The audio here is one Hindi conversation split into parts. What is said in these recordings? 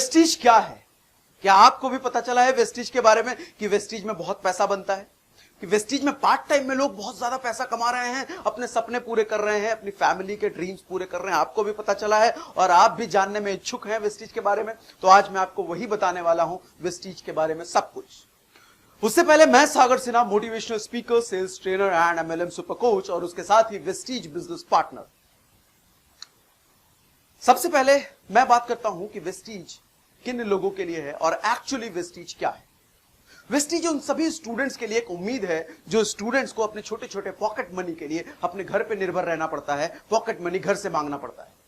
वेस्टीज क्या है? क्या आपको भी पता चला है वेस्टीज के बारे में कि वेस्टीज में बहुत पैसा बनता है, कि वेस्टीज में पार्ट टाइम में लोग बहुत ज्यादा पैसा कमा रहे हैं, अपने सपने पूरे कर रहे हैं, अपनी फैमिली के ड्रीम्स पूरे कर रहे हैं। आपको भी पता चला है और आप भी जानने में इच्छुक हैं वेस्टीज के बारे में। तो आज मैं आपको वही बताने वाला हूं, वेस्टीज के बारे में सब कुछ। उससे पहले मैं Sagar Sinha, motivational speaker, sales trainer and MLM super coach और उसके साथ ही वेस्टीज बिजनेस पार्टनर। सबसे पहले मैं बात करता हूं कि वेस्टीज किन लोगों के लिए है और एक्चुअली वेस्टीज क्या है। वेस्टीज उन सभी स्टूडेंट्स के लिए एक उम्मीद है जो स्टूडेंट्स को अपने छोटे छोटे पॉकेट मनी के लिए अपने घर पे निर्भर रहना पड़ता है, पॉकेट मनी घर से मांगना पड़ता है।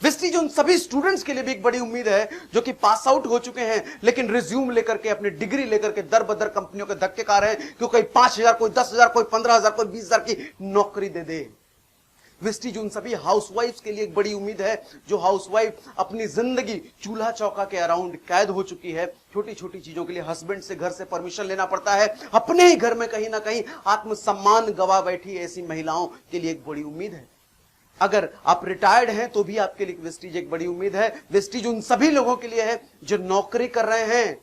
वेस्टीज उन सभी स्टूडेंट्स के लिए भी एक बड़ी उम्मीद है जो कि पास आउट हो चुके हैं लेकिन रिज्यूम लेकर के, अपनी डिग्री लेकर के दर बदर कंपनियों के धक्के खा रहे हैं कि कोई 5,000, कोई 10,000, कोई 15,000, कोई 20,000 की नौकरी दे दे। वेस्टीज उन सभी हाउसवाइफ्स के लिए एक बड़ी उम्मीद है जो हाउसवाइफ अपनी जिंदगी चूल्हा चौका के अराउंड कैद हो चुकी है। छोटी छोटी चीजों के लिए हस्बैंड से घर से परमिशन लेना पड़ता है, अपने ही घर में कहीं ना कहीं आत्मसम्मान गवा बैठी ऐसी महिलाओं के लिए एक बड़ी उम्मीद है। अगर आप रिटायर्ड हैं तो भी आपके लिए वेस्टीज एक बड़ी उम्मीद है। वेस्टीज उन सभी लोगों के लिए है जो नौकरी कर रहे हैं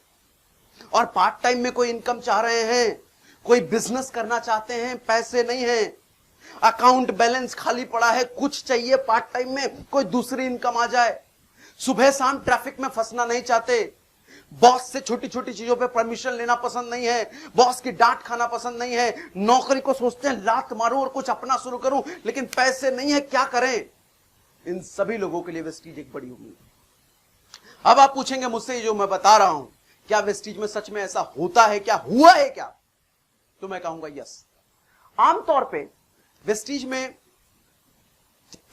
और पार्ट टाइम में कोई इनकम चाह रहे हैं, कोई बिजनेस करना चाहते हैं, पैसे नहीं है, अकाउंट बैलेंस खाली पड़ा है, कुछ चाहिए पार्ट टाइम में कोई दूसरी इनकम आ जाए, सुबह शाम ट्रैफिक में फंसना नहीं चाहते, बॉस से छोटी छोटी चीजों पे परमिशन लेना पसंद नहीं है, बॉस की डांट खाना पसंद नहीं है, नौकरी को सोचते हैं लात मारूं और कुछ अपना शुरू करूं लेकिन पैसे नहीं है, क्या करें। इन सभी लोगों के लिए वेस्टीज एक बड़ी उम्मीद है। अब आप पूछेंगे मुझसे जो मैं बता रहा हूं क्या वेस्टीज में सच में ऐसा होता है, क्या हुआ है क्या? तो मैं कहूंगा यस। आमतौर पर वेस्टीज में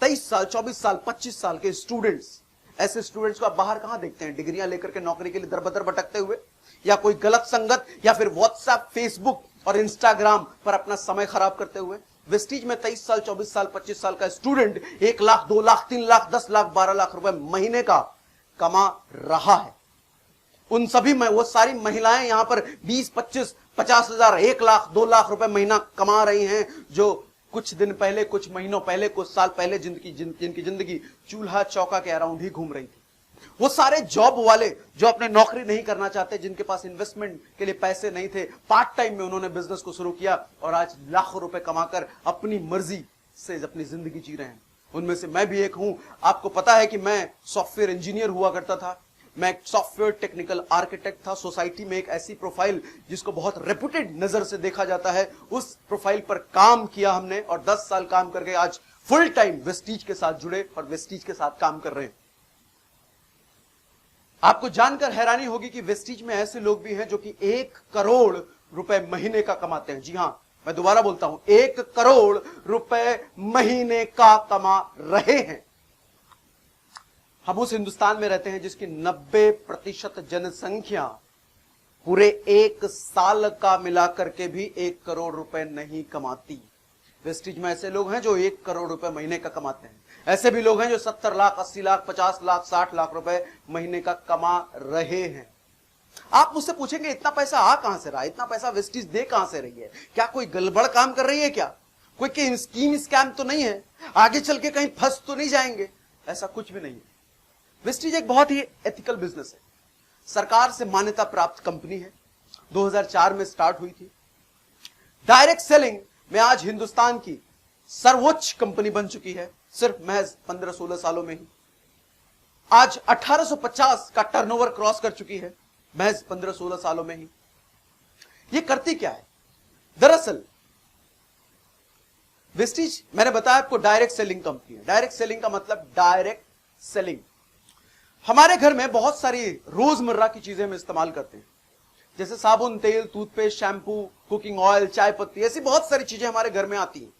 23 साल, 24 साल, 25 साल के स्टूडेंट्स, ऐसे स्टूडेंट्स को आप बाहर कहां देखते हैं? डिग्रियां लेकर के नौकरी के लिए दरबदर भटकते हुए, या कोई गलत संगत, या फिर व्हाट्सएप, फेसबुक और इंस्टाग्राम पर अपना समय खराब करते हुए। वेस्टीज में 23 साल, 24 साल, 25 साल का स्टूडेंट 1 लाख, 2 लाख, 3 लाख, 10 लाख, 12 लाख रुपए महीने का कमा रहा है। उन सभी में वो सारी महिलाएं यहां पर 20, 25, 50,000, 1 लाख, 2 लाख रुपए महीना कमा रही हैं जो कुछ दिन पहले, कुछ महीनों पहले, कुछ साल पहले जिनकी जिंदगी चूल्हा चौका के अराउंड ही घूम रही थी। वो सारे जॉब वाले जो अपने नौकरी नहीं करना चाहते, जिनके पास इन्वेस्टमेंट के लिए पैसे नहीं थे, पार्ट टाइम में उन्होंने बिजनेस को शुरू किया और आज लाखों रुपए कमाकर अपनी मर्जी से अपनी जिंदगी जी रहे हैं। उनमें से मैं भी एक हूं। आपको पता है कि मैं सॉफ्टवेयर इंजीनियर हुआ करता था, मैं एक सॉफ्टवेयर टेक्निकल आर्किटेक्ट था। सोसाइटी में एक ऐसी प्रोफाइल जिसको बहुत रेपुटेड नजर से देखा जाता है, उस प्रोफाइल पर काम किया हमने और 10 साल काम करके आज फुल टाइम वेस्टीज के साथ जुड़े और वेस्टीज के साथ काम कर रहे हैं। आपको जानकर हैरानी होगी कि वेस्टीज में ऐसे लोग भी हैं जो कि 1 करोड़ रुपए महीने का कमाते हैं। जी हां, मैं दोबारा बोलता हूं, 1 करोड़ रुपए महीने का कमा रहे हैं। हम उस हिंदुस्तान में रहते हैं जिसकी 90% जनसंख्या पूरे 1 साल का मिलाकर के भी 1 करोड़ रुपए नहीं कमाती। वेस्टीज में ऐसे लोग हैं जो 1 करोड़ रुपए महीने का कमाते हैं। ऐसे भी लोग हैं जो 70 लाख, 80 लाख, 50 लाख, 60 लाख रुपए महीने का कमा रहे हैं। आप मुझसे पूछेंगे इतना पैसा आ कहां से रहा, इतना पैसा वेस्टीज दे कहां से रही है? क्या कोई गड़बड़ काम कर रही है? क्या कोई स्कीम स्कैम तो नहीं है? आगे चल के कहीं फंस तो नहीं जाएंगे? ऐसा कुछ भी नहीं है। वेस्टीज एक बहुत ही एथिकल बिजनेस है, सरकार से मान्यता प्राप्त कंपनी है, 2004 में स्टार्ट हुई थी। डायरेक्ट सेलिंग में आज हिंदुस्तान की सर्वोच्च कंपनी बन चुकी है, सिर्फ महज 15-16 सालों में ही। आज 1850 का टर्नओवर क्रॉस कर चुकी है, महज 15-16 सालों में ही। ये करती क्या है? दरअसल वेस्टीज, मैंने बताया आपको, डायरेक्ट सेलिंग कंपनी है। डायरेक्ट सेलिंग का मतलब डायरेक्ट सेलिंग। हमारे घर में बहुत सारी रोजमर्रा की चीजें हम इस्तेमाल करते हैं, जैसे साबुन, तेल, टूथपेस्ट, शैम्पू, कुकिंग ऑयल, चाय पत्ती, ऐसी बहुत सारी चीजें हमारे घर में आती हैं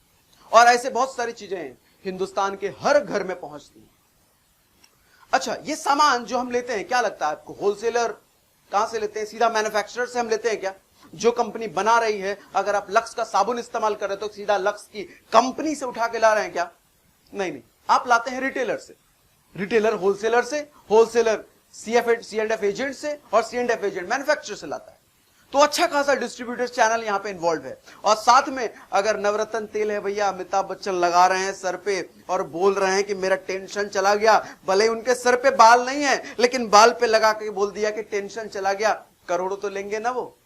और ऐसे बहुत सारी चीजें हिंदुस्तान के हर घर में पहुंचती हैं। अच्छा, ये सामान जो हम लेते हैं, क्या लगता है आपको, होलसेलर कहां से लेते हैं? सीधा मैन्युफैक्चरर से हम लेते हैं क्या? जो कंपनी बना रही है, अगर आप लक्स का साबुन इस्तेमाल कर रहे हैं तो सीधा लक्स की कंपनी से उठा के ला रहे हैं क्या? नहीं, आप लाते हैं रिटेलर से, रिटेलर होलसेलर से, होलसेलर C&F एजेंट से और C&F एजेंट मैन्युफैक्चरर से लाता है। तो अच्छा खासा डिस्ट्रीब्यूटर चैनल यहां पे इन्वॉल्व है। और साथ में अगर नवरत्न तेल है भैया, अमिताभ बच्चन लगा रहे हैं सर पे और बोल रहे हैं कि मेरा टेंशन चला गया, भले ही उनके सर पे बाल नहीं है लेकिन बाल पे लगा के बोल दिया कि टेंशन चला गया, करोड़ों तो लेंगे ना वो,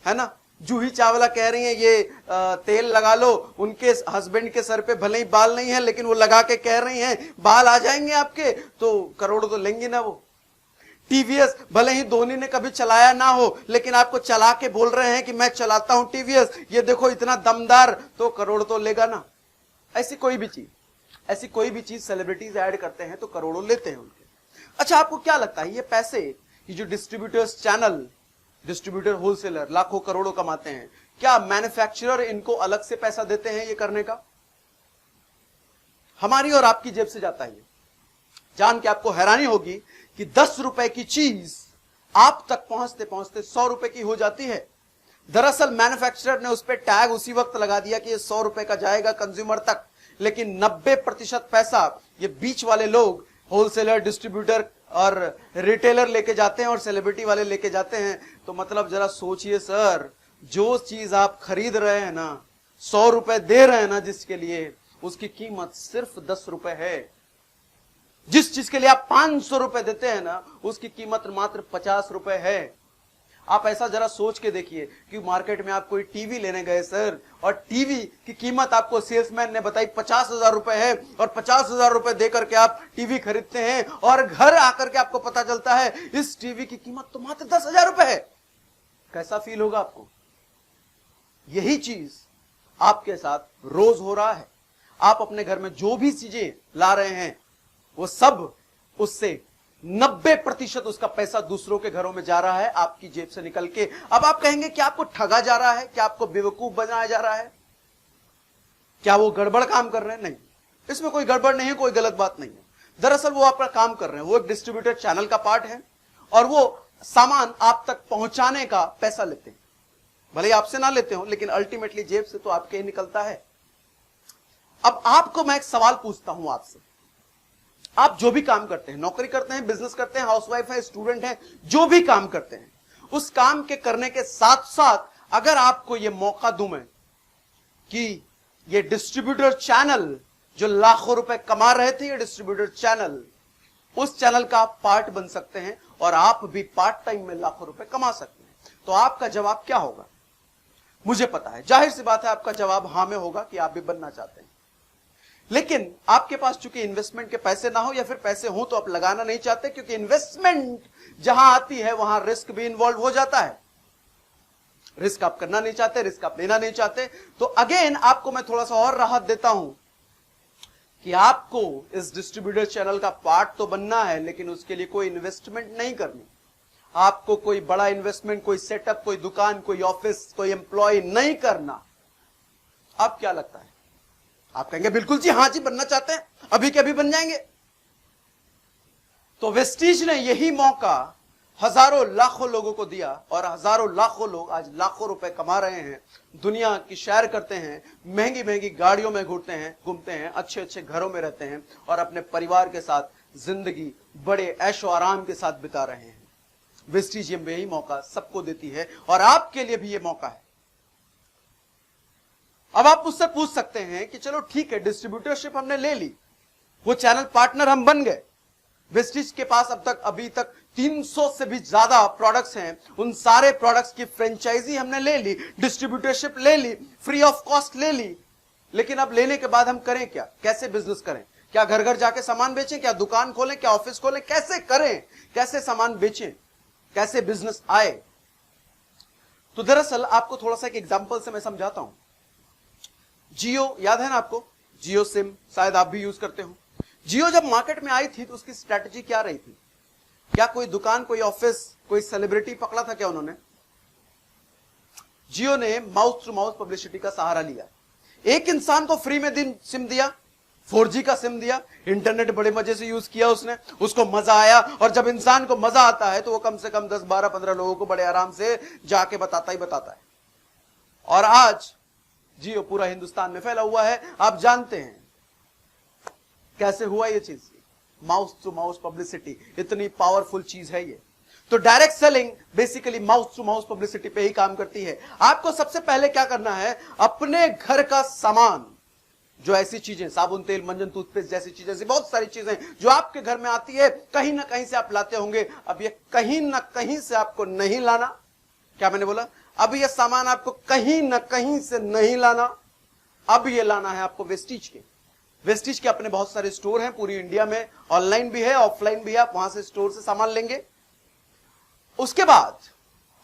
है ना। जूही चावला कह रही हैं ये तेल लगा लो, उनके हस्बैंड के सर पे भले ही बाल नहीं है लेकिन वो लगा के कह रही हैं बाल आ जाएंगे आपके, तो करोड़ों तो लेंगे ना वो। टीवीएस भले ही धोनी ने कभी चलाया ना हो लेकिन आपको चला के बोल रहे हैं कि मैं चलाता हूं टीवीएस, ये देखो इतना दमदार, तो करोड़ तो लेगा ना। ऐसी कोई भी चीज सेलिब्रिटीज ऐड करते हैं तो करोड़ों लेते हैं उनके। अच्छा, आपको क्या लगता है ये पैसे, ये जो डिस्ट्रीब्यूटर्स चैनल, डिस्ट्रीब्यूटर होलसेलर लाखों करोड़ों कमाते हैं, क्या मैन्युफैक्चरर इनको अलग से पैसा देते हैं ये करने का? हमारी और आपकी जेब से जाता है ये। जान के आपको हैरानी होगी कि 10 रुपए की चीज आप तक पहुंचते पहुंचते 100 रुपए की हो जाती है। दरअसल मैन्युफैक्चरर ने उस पर टैग उसी वक्त लगा दिया कि ये 100 रुपए का जाएगा कंज्यूमर तक, लेकिन 90% पैसा ये बीच वाले लोग, होलसेलर, डिस्ट्रीब्यूटर और रिटेलर लेके जाते हैं और सेलिब्रिटी वाले लेके जाते हैं। तो मतलब जरा सोचिए सर, जो चीज आप खरीद रहे हैं ना, 100 रुपए दे रहे हैं ना जिसके लिए, उसकी कीमत सिर्फ 10 रुपए है। जिस चीज के लिए आप 500 रुपए देते हैं ना, उसकी कीमत मात्र 50 रुपए है। आप ऐसा जरा सोच के देखिए कि मार्केट में आप कोई टीवी लेने गए सर, और टीवी की कीमत आपको सेल्समैन ने बताई 50,000 रुपए है, और 50,000 रुपए देकर के आप टीवी खरीदते हैं, और घर आकर के आपको पता चलता है इस टीवी की कीमत तो मात्र 10,000 रुपए है। कैसा फील होगा आपको? यही चीज आपके साथ रोज हो रहा है। आप अपने घर में जो भी चीजें ला रहे हैं वो सब, उससे 90% उसका पैसा दूसरों के घरों में जा रहा है आपकी जेब से निकल के। अब आप कहेंगे क्या आपको ठगा जा रहा है, क्या आपको बेवकूफ बनाया जा रहा है, क्या वो गड़बड़ काम कर रहे हैं? नहीं, इसमें कोई गड़बड़ नहीं है, कोई गलत बात नहीं है। दरअसल वो आपका काम कर रहे हैं, वो एक डिस्ट्रीब्यूटर चैनल का पार्ट है और वो सामान आप तक पहुंचाने का पैसा लेते हैं। भले ही आपसे ना लेते हो लेकिन अल्टीमेटली जेब से तो आपके ही निकलता है। अब आपको मैं एक सवाल पूछता हूं आपसे, आप जो भी काम करते हैं, नौकरी करते हैं, बिजनेस करते हैं, हाउसवाइफ है, स्टूडेंट है, जो भी काम करते हैं, उस काम के करने के साथ साथ अगर आपको यह मौका दूं मैं कि ये डिस्ट्रीब्यूटर चैनल जो लाखों रुपए कमा रहे थे, ये डिस्ट्रीब्यूटर चैनल, उस चैनल का आप पार्ट बन सकते हैं और आप भी पार्ट टाइम में लाखों रुपए कमा सकते हैं, तो आपका जवाब क्या होगा? मुझे पता है, जाहिर सी बात है आपका जवाब हां में होगा कि आप भी बनना चाहते हैं। लेकिन आपके पास चूंकि इन्वेस्टमेंट के पैसे ना हो या फिर पैसे हो तो आप लगाना नहीं चाहते, क्योंकि इन्वेस्टमेंट जहां आती है वहां रिस्क भी इन्वॉल्व हो जाता है। रिस्क आप करना नहीं चाहते, रिस्क आप लेना नहीं चाहते। तो अगेन आपको मैं थोड़ा सा और राहत देता हूं कि आपको इस डिस्ट्रीब्यूटर चैनल का पार्ट तो बनना है, लेकिन उसके लिए कोई इन्वेस्टमेंट नहीं करनी। आपको कोई बड़ा इन्वेस्टमेंट, कोई सेटअप, कोई दुकान, कोई ऑफिस, कोई एम्प्लॉय नहीं करना। अब क्या लगता है? आप कहेंगे बिल्कुल जी, हां जी, बनना चाहते हैं, अभी के अभी बन जाएंगे। तो वेस्टीज ने यही मौका हजारों लाखों लोगों को दिया और हजारों लाखों लोग आज लाखों रुपए कमा रहे हैं, दुनिया की सैर करते हैं, महंगी महंगी गाड़ियों में घूमते हैं, अच्छे अच्छे घरों में रहते हैं और अपने परिवार के साथ जिंदगी बड़े ऐशो आराम के साथ बिता रहे हैं। वेस्टीज यही मौका सबको देती है और आपके लिए भी यह मौका है। अब आप मुझसे पूछ सकते हैं कि चलो ठीक है, डिस्ट्रीब्यूटरशिप हमने ले ली, वो चैनल पार्टनर हम बन गए, वेस्टीज के पास अभी तक 300 से भी ज्यादा प्रोडक्ट्स हैं, उन सारे प्रोडक्ट्स की फ्रेंचाइजी हमने ले ली, डिस्ट्रीब्यूटरशिप ले ली, फ्री ऑफ कॉस्ट ले ली, लेकिन अब लेने के बाद हम करें क्या? कैसे बिजनेस करें? क्या घर घर जाके सामान बेचें? क्या दुकान खोलें? क्या ऑफिस खोलें? कैसे करें? कैसे सामान बेचें? कैसे बिजनेस आए? तो दरअसल आपको थोड़ा सा एक एग्जांपल से मैं समझाता हूं। जियो याद है ना आपको? जियो सिम शायद आप भी यूज करते हो। जियो जब मार्केट में आई थी तो उसकी स्ट्रैटेजी क्या रही थी? क्या कोई दुकान, कोई ऑफिस, कोई सेलिब्रिटी पकड़ा था क्या उन्होंने? जियो ने माउथ टू माउथ पब्लिसिटी का सहारा लिया। एक इंसान को फ्री में सिम दिया, 4G का सिम दिया, इंटरनेट बड़े मजे से यूज किया उसने, उसको मजा आया, और जब इंसान को मजा आता है तो वो कम से कम 10, 12, 15 लोगों को बड़े आराम से जाके बताता ही बताता है। और आज जियो पूरा हिंदुस्तान में फैला हुआ है। आप जानते हैं कैसे हुआ ये चीज? माउथ टू माउथ पब्लिसिटी इतनी पावरफुल चीज है ये। तो direct selling basically mouth to mouth publicity पे ही काम करती है। आपको सबसे पहले क्या करना है, अपने घर का सामान, जो ऐसी चीजें, साबुन, तेल, मंजन, टूथपेस्ट जैसी चीजें, ऐसी बहुत सारी चीजें जो आपके घर में आती है, कहीं ना कहीं से आप लाते होंगे। अब ये कहीं ना कहीं से आपको नहीं लाना, क्या मैंने बोला, अब ये सामान आपको कहीं ना कहीं से नहीं लाना, अब ये लाना है आपको वेस्टीज के। वेस्टीज के अपने बहुत सारे स्टोर हैं पूरी इंडिया में, ऑनलाइन भी है, ऑफलाइन भी है, आप वहां से स्टोर से सामान लेंगे। उसके बाद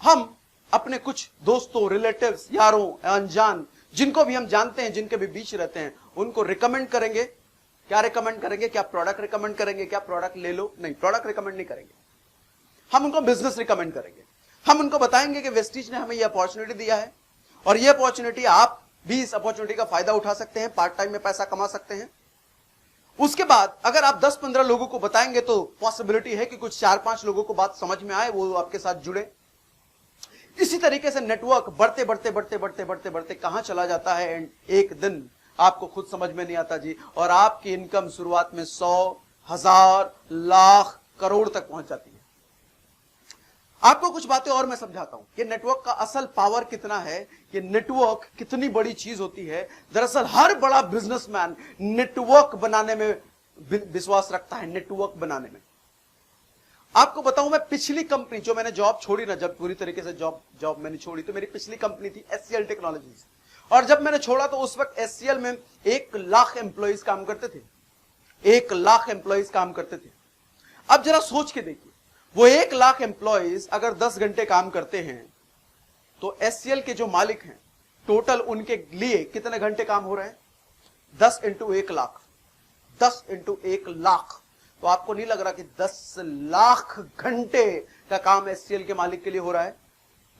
हम अपने कुछ दोस्तों, रिलेटिव्स, यारों, अनजान, जिनको भी हम जानते हैं, जिनके भी बीच रहते हैं, उनको रिकमेंड करेंगे। क्या रिकमेंड करेंगे, क्या प्रोडक्ट रिकमेंड करेंगे, क्या प्रोडक्ट ले लो, नहीं, प्रोडक्ट रिकमेंड नहीं करेंगे, हम उनको बिजनेस रिकमेंड करेंगे। हम उनको बताएंगे कि वेस्टीज ने हमें यह अपॉर्चुनिटी दिया है और यह अपॉर्चुनिटी, आप भी इस अपॉर्चुनिटी का फायदा उठा सकते हैं, पार्ट टाइम में पैसा कमा सकते हैं। उसके बाद अगर आप 10-15 लोगों को बताएंगे तो पॉसिबिलिटी है कि कुछ 4-5 लोगों को बात समझ में आए, वो आपके साथ जुड़े। इसी तरीके से नेटवर्क बढ़ते बढ़ते बढ़ते बढ़ते बढ़ते बढ़ते कहां चला जाता है, एंड एक दिन आपको खुद समझ में नहीं आता जी, और आपकी इनकम शुरुआत में 100, 1000, लाख, करोड़ तक पहुंच जाती है। आपको कुछ बातें और मैं समझाता हूं कि नेटवर्क का असल पावर कितना है, कि नेटवर्क कितनी बड़ी चीज होती है। दरअसल हर बड़ा बिजनेसमैन नेटवर्क बनाने में विश्वास रखता है, नेटवर्क बनाने में। आपको बताऊं, मैं पिछली कंपनी, जो मैंने जॉब छोड़ी ना, जब पूरी तरीके से जॉब मैंने छोड़ी, तो मेरी पिछली कंपनी थी एचसीएल टेक्नोलॉजीज, और जब मैंने छोड़ा तो उस वक्त एचसीएल में 1 लाख एम्प्लॉइज काम करते थे, 1 लाख एम्प्लॉइज काम करते थे। अब जरा सोच के देखिए, वो 1 लाख एम्प्लॉइज अगर 10 घंटे काम करते हैं, तो एचसीएल के जो मालिक हैं, टोटल उनके लिए कितने घंटे काम हो रहे हैं, 10 इंटू 1 लाख, 10 इंटू 1 लाख। तो आपको नहीं लग रहा कि 10 लाख घंटे का काम एचसीएल के मालिक के लिए हो रहा है,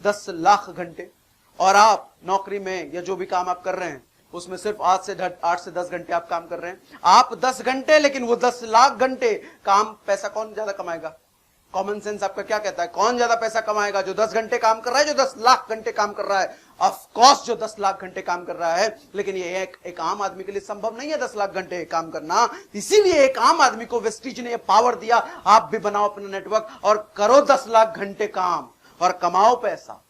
10 लाख घंटे। और आप नौकरी में या जो भी काम आप कर रहे हैं, उसमें सिर्फ 8 से 10 घंटे आप काम कर रहे हैं। आप 10 घंटे, लेकिन वो 10 लाख घंटे काम, पैसा कौन ज्यादा कमाएगा? कॉमन सेंस आपका क्या कहता है, कौन ज्यादा पैसा कमाएगा? जो 10 घंटे काम कर रहा है, जो 10 लाख घंटे काम कर रहा है? ऑफ कोर्स जो 10 लाख घंटे काम कर रहा है। लेकिन ये एक आम आदमी के लिए संभव नहीं है 10 लाख घंटे काम करना। इसीलिए एक आम आदमी को वेस्टीज ने ये पावर दिया, आप भी बनाओ अपना नेटवर्क और करो 10 लाख घंटे काम और कमाओ पैसा।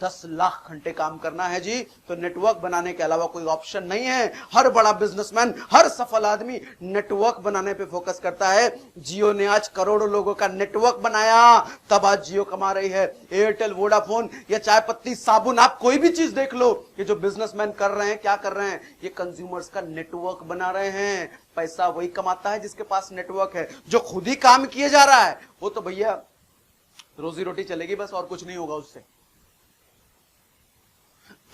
10 लाख घंटे काम करना है जी, तो नेटवर्क बनाने के अलावा कोई ऑप्शन नहीं है। हर बड़ा बिजनेसमैन, हर सफल आदमी नेटवर्क बनाने पे फोकस करता है। जियो ने आज करोड़ों लोगों का नेटवर्क बनाया, तब आज जियो कमा रही है। एयरटेल, वोडाफोन या चाय पत्ती, साबुन, आप कोई भी चीज देख लो, ये जो बिजनेसमैन कर रहे हैं, क्या कर रहे हैं? ये कंज्यूमर्स का नेटवर्क बना रहे हैं। पैसा वही कमाता है जिसके पास नेटवर्क है। जो खुद ही काम किए जा रहा है, वो तो भैया रोजी रोटी चलेगी बस, और कुछ नहीं होगा उससे।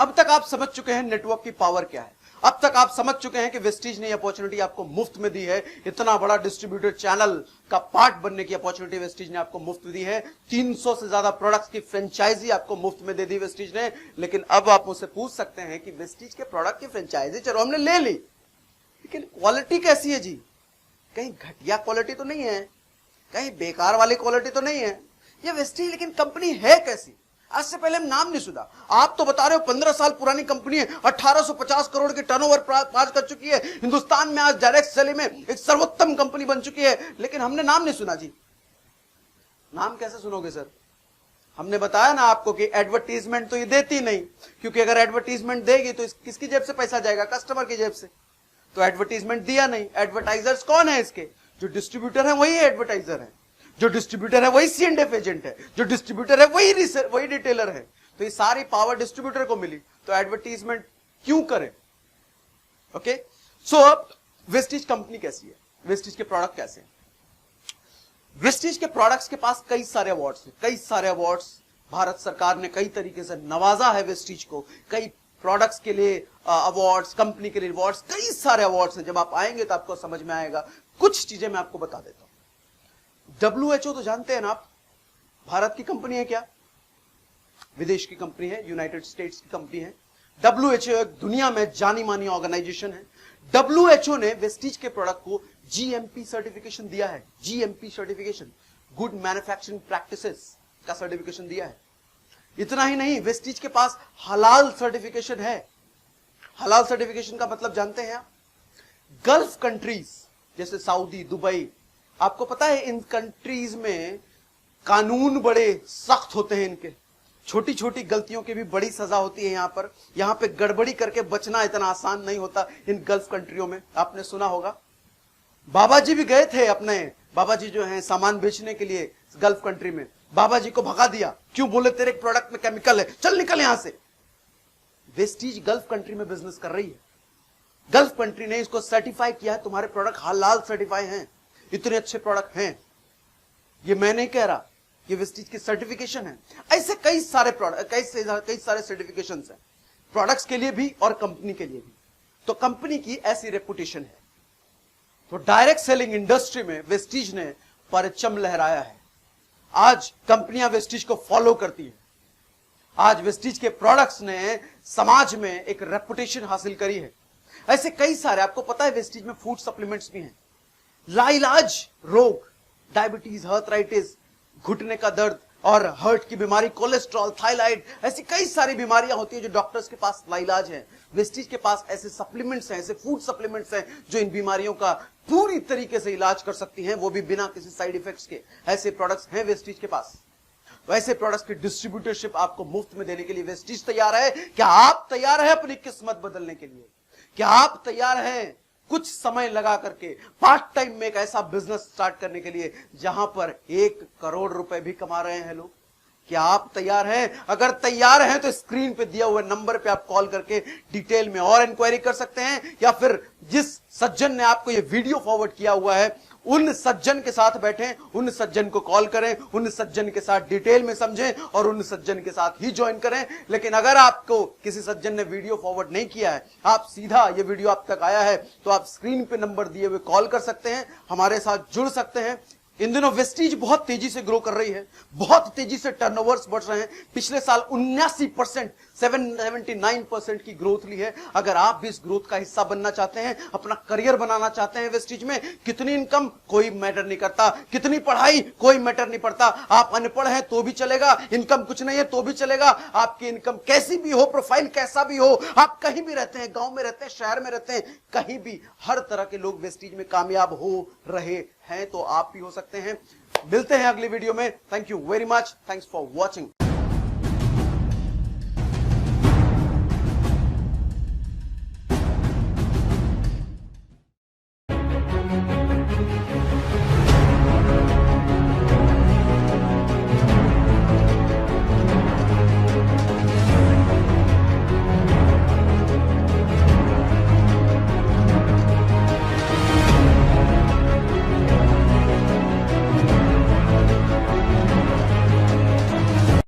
अब तक आप समझ चुके हैं नेटवर्क की पावर क्या है। अब तक आप समझ चुके हैं कि वेस्टीज ने अपॉर्चुनिटी आपको मुफ्त में दी है। इतना बड़ा डिस्ट्रीब्यूटर चैनल का पार्ट बनने की अपॉर्चुनिटी वेस्टीज ने आपको मुफ्त में दी है। 300 से ज्यादा प्रोडक्ट्स की फ्रेंचाइजी आपको मुफ्त में दे दी वेस्टीज ने। लेकिन अब आप मुझसे पूछ सकते हैं कि वेस्टीज के प्रोडक्ट की फ्रेंचाइजी चलो हमने ले ली, लेकिन क्वालिटी कैसी है जी? कहीं घटिया क्वालिटी तो नहीं है, कहीं बेकार वाली क्वालिटी तो नहीं है ये वेस्टीज, लेकिन कंपनी है कैसी? आज से पहले हम नाम नहीं सुना। आप तो बता रहे हो 15 साल पुरानी कंपनी है, 1850 करोड़ की टर्नओवर पार कर चुकी है, हिंदुस्तान में आज डायरेक्ट सेलिंग में एक सर्वोत्तम कंपनी बन चुकी है, लेकिन हमने नाम नहीं सुना जी। नाम कैसे सुनोगे सर? हमने बताया ना आपको कि एडवर्टीजमेंट तो ये देती नहीं, क्योंकि अगर एडवर्टीजमेंट देगी तो किसकी जेब से पैसा जाएगा? कस्टमर की जेब से। तो एडवर्टीजमेंट दिया नहीं। एडवर्टाइजर्स कौन है इसके? जो डिस्ट्रीब्यूटर है वही एडवर्टाइजर है, जो डिस्ट्रीब्यूटर है वही C&F एजेंट है, जो डिस्ट्रीब्यूटर है वही रिटेलर है। तो ये सारी पावर डिस्ट्रीब्यूटर को मिली, तो एडवर्टीजमेंट क्यों करें? ओके, सो अब वेस्टीज कंपनी कैसी है, वेस्टीज के प्रोडक्ट कैसे हैं? वेस्टीज के प्रोडक्ट्स के पास कई सारे अवार्ड्स हैं, कई सारे अवार्ड्स। भारत सरकार ने कई तरीके से नवाजा है वेस्टीज को, कई प्रोडक्ट्स के लिए अवार्ड्स, कंपनी के लिए अवार्ड्स, कई सारे अवार्ड्स हैं। जब आप आएंगे तो आपको समझ में आएगा। कुछ चीजें मैं आपको बता देता हूं। WHO तो जानते हैं ना आप, भारत की कंपनी है क्या? विदेश की कंपनी है, यूनाइटेड स्टेट्स की कंपनी है। WHO एक दुनिया में जानी मानी ऑर्गेनाइजेशन है। WHO ने वेस्टीज के प्रोडक्ट को GMP सर्टिफिकेशन दिया है। GMP certification, good manufacturing practices का सर्टिफिकेशन दिया है। इतना ही नहीं, वेस्टीज के पास हलाल सर्टिफिकेशन है। हलाल सर्टिफिकेशन का मतलब जानते हैं आप? गल्फ कंट्रीज जैसे सऊदी, दुबई, आपको पता है इन कंट्रीज में कानून बड़े सख्त होते हैं इनके, छोटी छोटी गलतियों की भी बड़ी सजा होती है। यहां पे गड़बड़ी करके बचना इतना आसान नहीं होता इन गल्फ कंट्रियों में। आपने सुना होगा, बाबा जी भी गए थे, अपने बाबा जी जो हैं सामान बेचने के लिए गल्फ कंट्री में, बाबा जी को भगा दिया। क्यों? बोले तेरे प्रोडक्ट में केमिकल है, चल निकल यहां से। वेस्टीज गल्फ कंट्री में बिजनेस कर रही है, गल्फ कंट्री ने इसको सर्टिफाई किया, तुम्हारे प्रोडक्ट हलाल सर्टिफाई हैं, इतने अच्छे प्रोडक्ट हैं। ये मैं नहीं कह रहा, ये वेस्टीज की सर्टिफिकेशन है। ऐसे कई सारे प्रोडक्ट, कई सारे सर्टिफिकेशंस हैं, प्रोडक्ट्स के लिए भी और कंपनी के लिए भी। तो कंपनी की ऐसी रेपुटेशन है। तो डायरेक्ट सेलिंग इंडस्ट्री में वेस्टीज ने परचम लहराया है। आज कंपनियां वेस्टीज को फॉलो करती हैं। आज वेस्टीज के प्रोडक्ट्स ने समाज में एक रेपुटेशन हासिल करी है। ऐसे कई सारे, आपको पता है वेस्टीज में फूड सप्लीमेंट्स भी हैं। लाइलाज रोग, डायबिटीज, आर्थराइटिस, घुटने का दर्द और हार्ट की बीमारी, कोलेस्ट्रॉल, थायराइड, ऐसी कई सारी बीमारियां होती है जो डॉक्टर्स के पास लाइलाज है। वेस्टीज के पास ऐसे सप्लीमेंट्स हैं, ऐसे फूड सप्लीमेंट्स हैं जो इन बीमारियों का पूरी तरीके से इलाज कर सकती हैं, वो भी बिना किसी साइड इफेक्ट्स के। ऐसे प्रोडक्ट्स हैं वेस्टीज के पास। वैसे प्रोडक्ट्स की डिस्ट्रीब्यूटरशिप आपको मुफ्त में देने के लिए वेस्टीज तैयार है। क्या आप तैयार हैं अपनी किस्मत बदलने के लिए? क्या आप तैयार हैं कुछ समय लगा करके पार्ट टाइम में एक ऐसा बिजनेस स्टार्ट करने के लिए जहां पर 1 करोड़ रुपए भी कमा रहे हैं लोग? क्या आप तैयार हैं? अगर तैयार हैं तो स्क्रीन पे दिया हुए नंबर पे आप कॉल करके डिटेल में और इंक्वायरी कर सकते हैं, या फिर जिस सज्जन ने आपको ये वीडियो फॉरवर्ड किया हुआ है उन सज्जन के साथ बैठें, उन सज्जन को कॉल करें, उन सज्जन के साथ डिटेल में समझें और उन सज्जन के साथ ही ज्वाइन करें। लेकिन अगर आपको किसी सज्जन ने वीडियो फॉरवर्ड नहीं किया है, आप सीधा ये वीडियो आप तक आया है, तो आप स्क्रीन पे नंबर दिए हुए कॉल कर सकते हैं, हमारे साथ जुड़ सकते हैं। इन दिनों वेस्टीज बहुत तेजी से ग्रो कर रही है, बहुत तेजी से टर्नओवर्स बढ़ रहे हैं। पिछले साल 79%, 79% की ग्रोथ ली है। अगर आप भी इस ग्रोथ का हिस्सा बनना चाहते हैं, अपना करियर बनाना चाहते हैं वेस्टीज में, कितनी इनकम कोई मैटर नहीं करता, कितनी पढ़ाई कोई मैटर नहीं पड़ता। आप अनपढ़ हैं तो भी चलेगा, इनकम कुछ नहीं है तो भी चलेगा, आपकी इनकम कैसी भी हो, प्रोफाइल कैसा भी हो, आप कहीं भी रहते हैं, गांव में रहते हैं, शहर में रहते हैं, कहीं भी, हर तरह के लोग वेस्टीज में कामयाब हो रहे हैं, तो आप भी हो सकते हैं। मिलते हैं अगली वीडियो में। Thank you very much, thanks for watching.